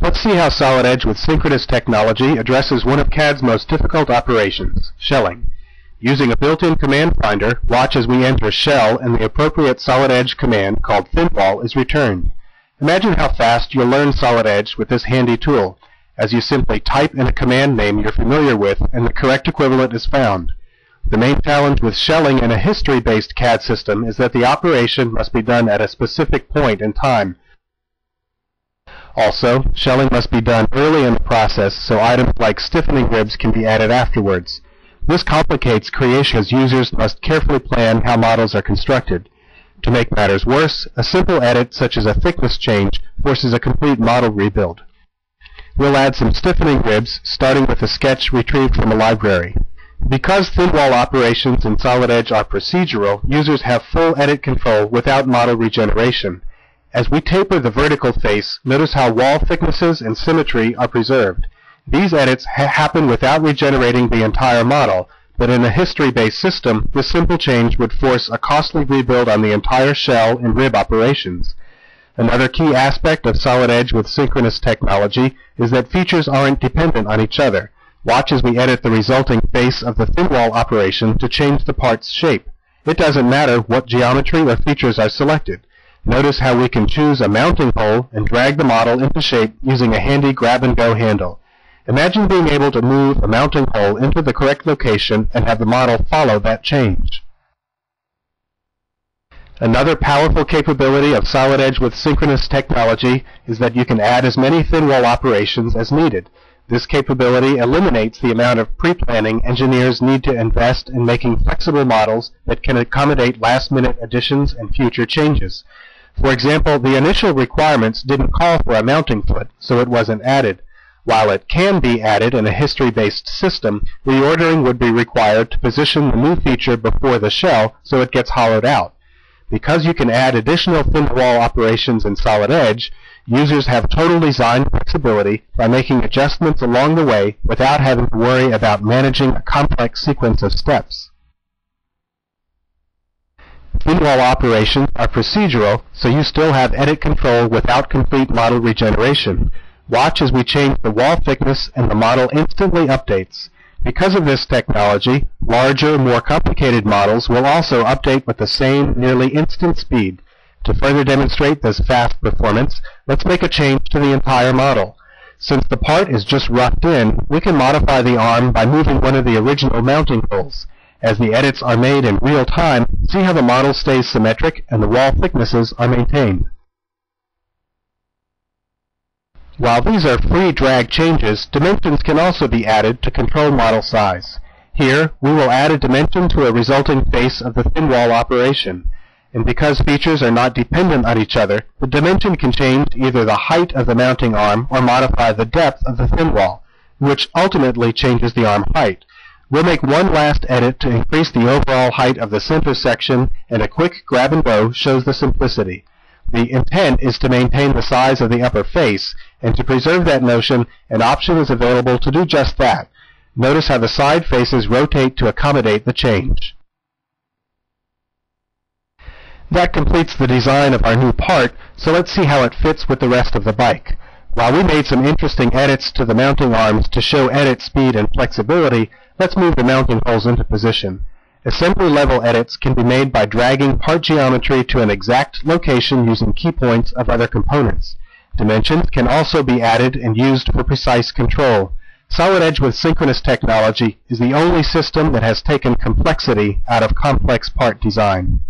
Let's see how Solid Edge with Synchronous Technology addresses one of CAD's most difficult operations, shelling. Using a built-in command finder, watch as we enter shell and the appropriate Solid Edge command called Thinwall is returned. Imagine how fast you'll learn Solid Edge with this handy tool, as you simply type in a command name you're familiar with and the correct equivalent is found. The main challenge with shelling in a history-based CAD system is that the operation must be done at a specific point in time. Also, shelling must be done early in the process so items like stiffening ribs can be added afterwards. This complicates creation as users must carefully plan how models are constructed. To make matters worse, a simple edit such as a thickness change forces a complete model rebuild. We'll add some stiffening ribs, starting with a sketch retrieved from a library. Because thin wall operations in Solid Edge are procedural, users have full edit control without model regeneration. As we taper the vertical face, notice how wall thicknesses and symmetry are preserved. These edits happen without regenerating the entire model, but in a history-based system, this simple change would force a costly rebuild on the entire shell and rib operations. Another key aspect of Solid Edge with Synchronous Technology is that features aren't dependent on each other. Watch as we edit the resulting face of the thin wall operation to change the part's shape. It doesn't matter what geometry or features are selected. Notice how we can choose a mounting hole and drag the model into shape using a handy grab-and-go handle. Imagine being able to move a mounting hole into the correct location and have the model follow that change. Another powerful capability of Solid Edge with Synchronous Technology is that you can add as many thin wall operations as needed. This capability eliminates the amount of pre-planning engineers need to invest in making flexible models that can accommodate last-minute additions and future changes. For example, the initial requirements didn't call for a mounting foot, so it wasn't added. While it can be added in a history-based system, reordering would be required to position the new feature before the shell so it gets hollowed out. Because you can add additional thin wall operations in Solid Edge, users have total design flexibility by making adjustments along the way without having to worry about managing a complex sequence of steps. Thin wall operations are procedural, so you still have edit control without complete model regeneration. Watch as we change the wall thickness and the model instantly updates. Because of this technology, larger, more complicated models will also update with the same nearly instant speed. To further demonstrate this fast performance, let's make a change to the entire model. Since the part is just roughed in, we can modify the arm by moving one of the original mounting holes. As the edits are made in real time, see how the model stays symmetric and the wall thicknesses are maintained. While these are free drag changes, dimensions can also be added to control model size. Here, we will add a dimension to a resulting face of the thin wall operation. And because features are not dependent on each other, the dimension can change either the height of the mounting arm or modify the depth of the thin wall, which ultimately changes the arm height. We'll make one last edit to increase the overall height of the center section, and a quick grab-and-go shows the simplicity. The intent is to maintain the size of the upper face, and to preserve that notion, an option is available to do just that. Notice how the side faces rotate to accommodate the change. That completes the design of our new part, so let's see how it fits with the rest of the bike. While we made some interesting edits to the mounting arms to show edit speed and flexibility, let's move the mounting holes into position. Assembly level edits can be made by dragging part geometry to an exact location using key points of other components. Dimensions can also be added and used for precise control. Solid Edge with Synchronous Technology is the only system that has taken complexity out of complex part design.